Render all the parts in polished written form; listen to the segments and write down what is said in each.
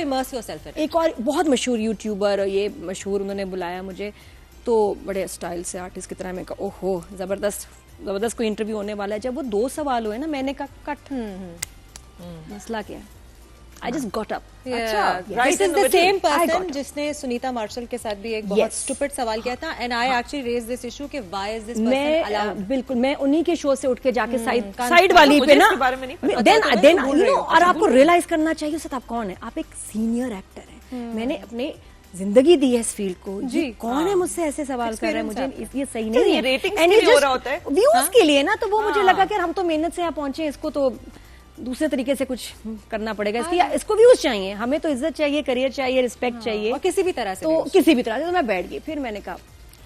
immerse yourself in it. ایک اور بہت مشہور یوٹیوبر, یہ مشہور انہوں نے بلایا مجھے, تو بڑے اسٹائل سے آرٹسٹ کی طرح. میں کہا اوہو زبردست زبردست کوئی انٹرویو ہونے والا ہے. جب وہ 2 سوال ہوئے نا, میں نے کہا کٹ, مسئلہ کیا ہے. I just got up. This is the same person جس نے سنیتا مارشل کے ساتھ بھی ایک بہت stupid سوال کیا تھا, and I actually raised this issue کہ why is this person allowed. بالکل, میں انہی کے شو سے اٹھ کے جا کے سائڈ والی پہ نا, then اور آپ کو ریئلائز کرنا چاہیے سر آپ کون ہے. آپ ایک سینئر ایکٹر ہیں, میں نے اپنے زندگی دی ہے اس فیلڈ کو, جی کون ہے مجھ سے ایسے سوال کر رہا ہے, مجھے یہ صحیح نہیں ہے, ویوز کے لیے نا. تو وہ مجھے لگا کہ ہم تو محنت سے یہاں پہنچے, اس کو تو دوسرے طریقے سے کچھ کرنا پڑے گا. اس کو ویوز چاہیے, ہمیں تو عزت چاہیے, کریئر چاہیے, رسپیکٹ چاہیے, کسی بھی طرح سے, تو کسی بھی طرح سے. تو میں بیٹھ گئی, پھر میں نے کہا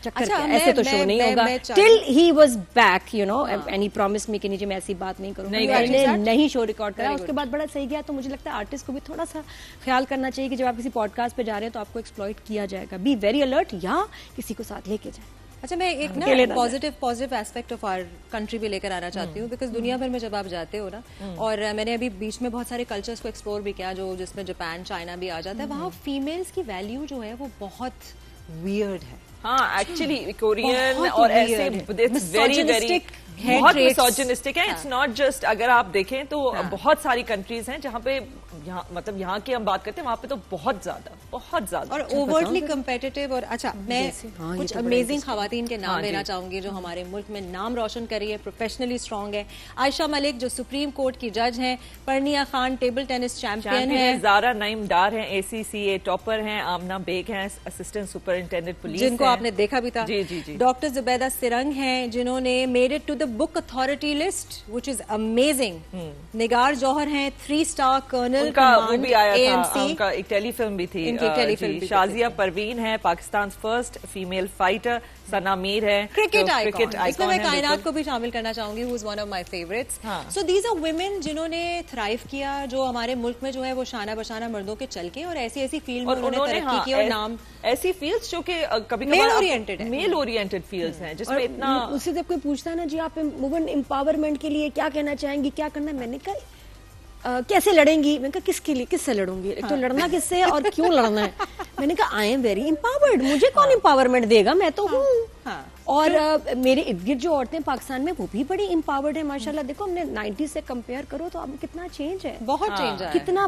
چکر کیا, ایسے تو شو نہیں ہوگا. Till he was back, you know, and he promise me کہ نیچے میں ایسی بات نہیں کروں گا, نہیں شو ریکارڈ کرا. اس کے بعد بڑا صحیح گیا. تو مجھے لگتا ہے آرٹسٹ کو بھی تھوڑا سا خیال کرنا چاہیے کہ جب آپ کسی پوڈ کاسٹ پہ جا رہے ہیں تو آپ کو ایکسپلوئٹ کیا جائے گا. بی ویری الرٹ, یا کسی کو ساتھ لے کے جائیں. اچھا, میں ایک نا positive aspect of our country بھی لے کر آنا چاہتی ہوں, بیکاز دنیا بھر میں جب آپ جاتے ہو نا, اور میں نے ابھی بیچ میں بہت سارے کلچرز کو ایکسپلور بھی کیا, جو جس میں جاپان, چائنا بھی آ جاتا ہے. وہاں فیمیلز کی ویلیو جو ہے وہ بہت ویئرڈ ہے. ہاں ایکچولی کورین اور ایسے بہت میسوجنسٹک ہے. اٹس ناٹ جسٹ, اگر آپ دیکھیں تو بہت ساری کنٹریز ہیں جہاں پہ مطلب یہاں کی ہم بات کرتے ہیں, وہاں پہ تو بہت زیادہ اور اوورٹلی کمپیٹیٹو. اور اچھا, میں کچھ امیزنگ خواتین کے نام لینا چاہوں گی جو ہمارے ملک میں نام روشن کر رہی ہے, پروفیشنلی اسٹرانگ ہے. عائشہ ملک جو سپریم کورٹ کی جج ہیں, Parniya Khan table tennis champion ہیں, زارا نعیم ڈار ہیں ACCA ٹاپر ہیں, آمنہ بیگ ہیں اسسٹنٹ سپرنٹینڈنٹ پولیس جن کو آپ نے دیکھا بھی تھا, ڈاکٹر زبیدہ سرنگ ہیں جنہوں نے made it to the book authority list which is amazing. Nigar Johar ہیں 3 اسٹار کرنل, وہ بھی آیا تھا, ان کا ایک ٹیلی فلم بھی تھی. شازیہ پروین ہے Pakistan first female fighter. Sana Mir ہے کرکٹ آئیکن. اس میں میں کائنات کو بھی شامل کرنا چاہوں گی, who is one of my favorites. So these are women جنہوں نے تھرائیو کیا, جو ہمارے ملک میں جو ہے وہ شانہ بشانہ مردوں کے چل کے, اور ایسی فیلڈ میں انہوں نے ترقی کی, اور نام ایسی فیلڈز جو کہ کبھی میل اورینٹڈ فیلڈز ہیں, جس میں اتنا. اس سے جب کوئی پوچھتا ہے نا جی آپ وومن امپاورمنٹ کے لیے کیا کہنا چاہیں گی, کیا کرنا ہے, میں نے کہا کیسے لڑیں گی. میں نے کہا کس کے لیے, کس سے لڑوں گی, ایک تو لڑنا کس سے اور کیوں لڑنا ہے. میں نے کہا آئی ایم ویری امپاورڈ, مجھے کون امپاورمنٹ دے گا, میں تو ہوں. اور میرے ارد گرد جو عورتیں پاکستان میں وہ بھی بڑی امپاورڈ ہیں ماشاء اللہ. دیکھو ہم نے 90 سے کمپیئر کرو تو اب کتنا چینج ہے, بہت چینج ہے. کتنا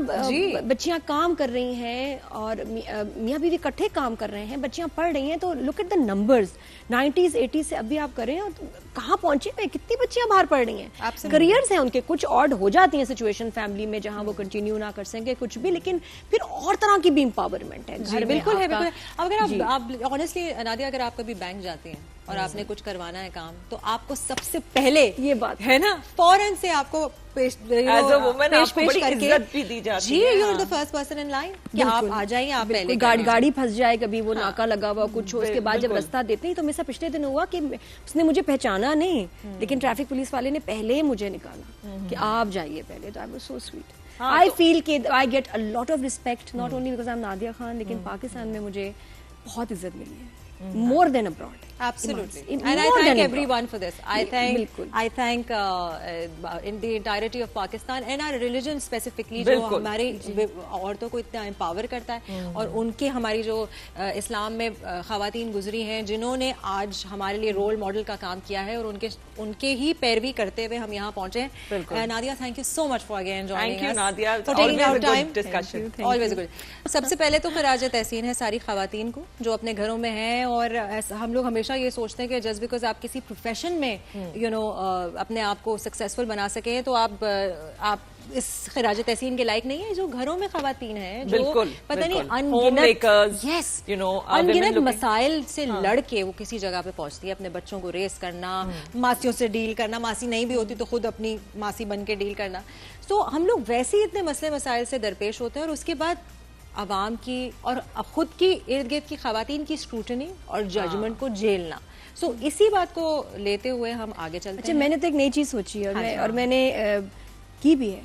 بچیاں کام کر رہی ہیں, اور میاں بیوی اکٹھے کام کر رہے ہیں, بچیاں پڑھ رہی ہیں. تو look at the numbers, 90s 80s سے ابھی آپ کریں کہاں پہنچے ہوئے, کتنی بچیاں باہر پڑھ رہی ہیں. کریئرز ہیں ان کے, کچھ آڈ ہو جاتی ہیں سچویشن فیملی میں جہاں وہ کنٹینیو نہ کر سکیں کچھ بھی, لیکن پھر اور طرح کی بھی امپاورمنٹ ہے. بالکل ہے, بالکل. اگر آپ آنیسٹلی نادیہ, اگر آپ کبھی بینک جاتے ہیں اور آپ نے کچھ کروانا ہے کام, تو آپ کو سب سے پہلے یہ بات ہے نا, فوراً سے آپ کو پیش کر کے جی you are the first person in line کہ آپ آ جائیں, آپ پہلے. گاڑی پھنس جائے, کبھی وہ ناکا لگا ہوا کچھ ہو, اس کے بعد جب رستہ دیتے ہیں. تو میرے سے پچھلے دن ہوا کہ اس نے مجھے پہچانا نہیں, لیکن ٹریفک پولیس والے نے پہلے مجھے نکالا کہ آپ جائیے پہلے. تو I was so sweet. I feel کہ I get a lot of respect, not only because I'm Nadia Khan, لیکن پاکستان میں مجھے بہت عزت ملی ہے, more than abroad. Absolutely. And I thank everyone for this. I thank in the entirety of Pakistan and our religion specifically, جو ہماری عورتوں کو اتنا امپاور کرتا ہے, اور ان کے ہماری جو اسلام میں خواتین گزری ہیں جنہوں نے آج ہمارے لیے رول ماڈل کا کام کیا ہے, اور ان کے ہی پیروی کرتے ہوئے ہم یہاں پہنچے ہیں. Nadia, thank you so much for again joining us. For taking out time. Always good. سب سے پہلے تو خراج تحسین ہے ساری خواتین کو جو اپنے گھروں میں ہیں, اور ہم لوگ ہمیشہ یہ سوچتے ہیں کہ جسٹ بیکاز آپ کسی پروفیشن میں اپنے آپ کو سکسیسفل بنا سکیں تو آپ اس خراج تحسین کے لائق نہیں ہے. جو گھروں میں خواتین ہیں جو پتہ نہیں انگنت مسائل سے لڑ کے وہ کسی جگہ پہ پہنچتی ہے, اپنے بچوں کو ریس کرنا, ماسیوں سے ڈیل کرنا, ماسی نہیں بھی ہوتی تو خود اپنی ماسی بن کے ڈیل کرنا. تو ہم لوگ ویسے ہی اتنے مسئلے مسائل سے درپیش ہوتے ہیں, اور اس کے بعد عوام کی اور خود کی ارد گرد کی خواتین کی اسکروٹنی اور ججمنٹ کو جھیلنا. سو اسی بات کو لیتے ہوئے ہم آگے چلتے ہیں. اچھا, میں نے تو ایک نئی چیز سوچی ہے, اور میں نے کی بھی ہے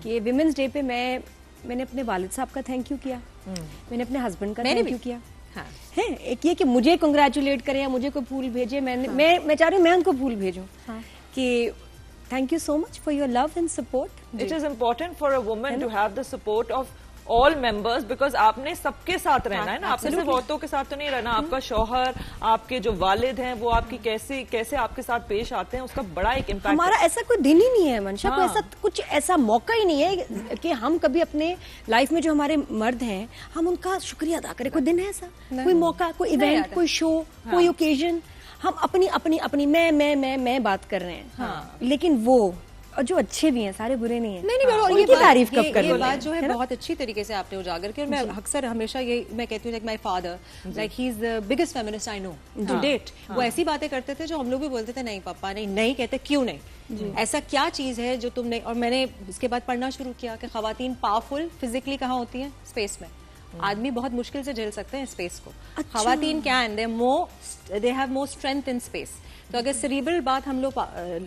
کہ ویمنس ڈے پہ میں نے اپنے والد صاحب کا تھینک یو کیا, میں نے اپنے ہسبینڈ کا تھینک یو کیا. ایک یہ کہ مجھے کنگریچولیٹ کریں یا مجھے کوئی پھول بھیجے, میں چاہ رہی ہوں میں ان کو پھول بھیجوں کہ thank you so much for your love and support. It is important for a woman to have the support of all members, because آپ نے سب کے ساتھ رہنا ہے نا, آپ نے صرف عورتوں کے ساتھ تو نہیں رہنا, آپ کا شوہر, آپ کے جو والد ہیں وہ آپ کی کیسے آپ کے ساتھ پیش آتے ہیں, اس کا بڑا ایک امپیکٹ. ہمارا ایسا کوئی دن ہی نہیں ہے منشا, کوئی ایسا کچھ ایسا موقع ہی نہیں ہے کہ ہم کبھی اپنے لائف میں جو ہمارے مرد ہیں ہم ان کا شکریہ ادا کریں. کوئی دن ہے ایسا, کوئی موقع, کوئی ایونٹ, کوئی شو, کوئی اوکیزن, ہم اپنی اپنی اپنی میں بات کر رہے ہیں, لیکن وہ جو اچھے بھی ہیں سارے برے نہیں ہیں. نہیں, ان کی تعریف کب کر یہ بات جو ہے بہت اچھی طریقے سے آپ نے اجاگر کی, اور میں اکثر ہمیشہ یہ میں کہتی ہوں, like my father, like he is the biggest feminist I know to date. وہ ایسی باتیں کرتے تھے جو ہم لوگ بھی بولتے تھے نہیں پاپا نہیں کہتے, کیوں نہیں, ایسا کیا چیز ہے جو تم نے. اور میں نے اس کے بعد پڑھنا شروع کیا کہ خواتین پاورفل فزیکلی کہاں ہوتی ہیں, اسپیس میں. آدمی بہت مشکل سے جھیل سکتے ہیں اسپیس کو, خواتین can, they have more strength in space. تو اگر سیریبرل بات ہم لوگ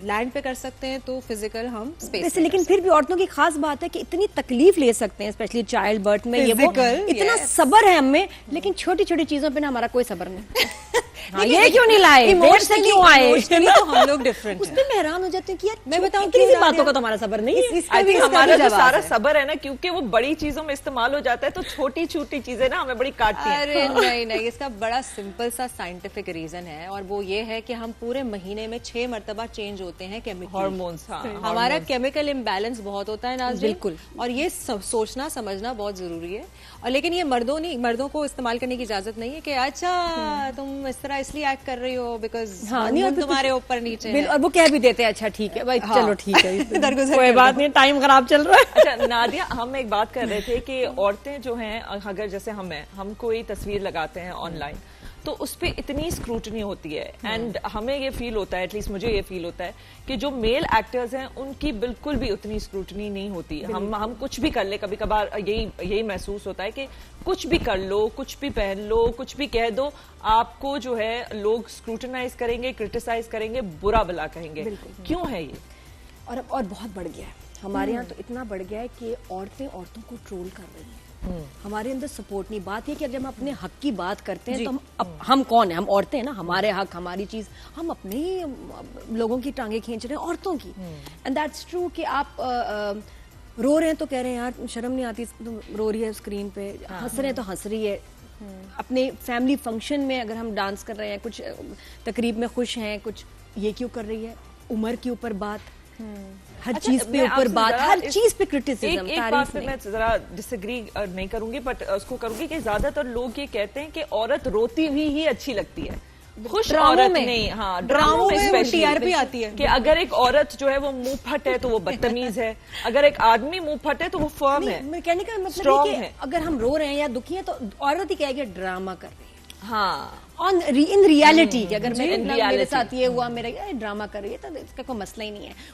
لینڈ پہ کر سکتے ہیں تو فزیکل ہم اسپیس. لیکن پھر بھی عورتوں کی خاص بات ہے کہ اتنی تکلیف لے سکتے ہیں, اسپیشلی چائلڈ برتھ میں, یہ اتنا صبر ہے ہم میں, لیکن چھوٹی چھوٹی چیزوں پہ نا ہمارا کوئی صبر نہیں. یہ کیوں نہیں لائے, کیوں آئے, ہم لوگ ڈفرنٹ. اس پہ میں حیران ہو جاتی ہوں کہ یار میں بتاؤں کسی باتوں کا تو ہمارا صبر نہیں ہے. ہمارا جو سارا صبر ہے نا, کیونکہ وہ بڑی چیزوں میں استعمال ہو جاتا ہے, تو چھوٹی چھوٹی چیزیں نا ہمیں بڑی کاٹتی ہیں. ارے نہیں, اس کا بڑا سمپل سا سائنٹیفک ریزن ہے, اور وہ یہ ہے کہ ہم پورے مہینے میں 6 مرتبہ چینج ہوتے ہیں ہارمونس. ہمارا کیمیکل امبیلنس بہت ہوتا ہے ناز, بالکل. اور یہ سوچنا سمجھنا بہت ضروری ہے. اور لیکن یہ مردوں کو استعمال کرنے کی اجازت نہیں ہے کہ اچھا تم اس طرح اس لیے ایکٹ کر رہی ہو بیکاز تمہارے اوپر نیچے, اور وہ کہہ بھی دیتے ہیں اچھا ٹھیک ہے بھائی, چلو ٹھیک ہے, کوئی بات نہیں, ٹائم خراب چل رہا ہے. اچھا نادیہ, ہم ایک بات کر رہے تھے کہ عورتیں جو ہیں, اگر جیسے ہم کوئی تصویر لگاتے ہیں آن لائن تو اس پہ اتنی اسکروٹنی ہوتی ہے, اینڈ ہمیں یہ فیل ہوتا ہے, ایٹ لیسٹ مجھے یہ فیل ہوتا ہے کہ جو میل ایکٹرز ہیں ان کی بالکل بھی اتنی اسکروٹنی نہیں ہوتی. ہم کچھ بھی کر لیں, کبھی کبھار یہی محسوس ہوتا ہے کہ کچھ بھی کر لو, کچھ بھی پہن لو, کچھ بھی کہہ دو, آپ کو جو ہے لوگ اسکروٹنائز کریں گے, کرٹیسائز کریں گے, برا بلا کہیں گے. کیوں ہے یہ؟ اور بہت بڑھ گیا ہے ہمارے یہاں, تو اتنا بڑھ گیا ہے کہ عورتیں عورتوں کو ٹرول کر رہی ہیں. ہمارے اندر سپورٹ نہیں. بات یہ کہ جب ہم اپنے حق کی بات کرتے ہیں تو ہم کون ہیں, ہم عورتیں ہیں نا, ہمارے حق ہماری چیز, ہم اپنے ہی لوگوں کی ٹانگیں کھینچ رہے ہیں, عورتوں کی. اینڈ دیٹس ٹرو کہ آپ رو رہے ہیں تو کہہ رہے ہیں یار شرم نہیں آتی, رو رہی ہے اسکرین پہ, ہنس رہے ہیں تو ہنس رہی ہے. اپنے فیملی فنکشن میں اگر ہم ڈانس کر رہے ہیں, کچھ تقریب میں خوش ہیں, کچھ یہ کیوں کر رہی ہے, عمر کے اوپر بات, ہر چیز پہ اوپر بات, ہر چیز پہ کرٹیسزم. ایک بات پہ میں ذرا ڈس ایگری نہیں کروں گی, بٹ اس کو کروں گی کہ زیادہ تر لوگ یہ کہتے ہیں کہ عورت روتی ہوئی ہی اچھی لگتی ہے, خوش عورت نہیں. ہاں, ڈراموں میں اسپیشلی آتی ہے کہ اگر ایک عورت جو ہے وہ منہ پھٹ ہے تو وہ بدتمیز ہے, اگر ایک آدمی منہ پھٹ ہے تو وہ فرم ہے. کہنے کا مطلب ہے کہ اگر ہم رو رہے ہیں یا دکھی ہیں تو عورت ہی کہے گی ڈرامہ کر رہی ہے. ہاں, ان ریالٹی, اگر میرے ساتھ یہ ہوا, میرا ڈرامہ کر رہی ہے, تو اس کا کوئی مسئلہ ہی نہیں ہے.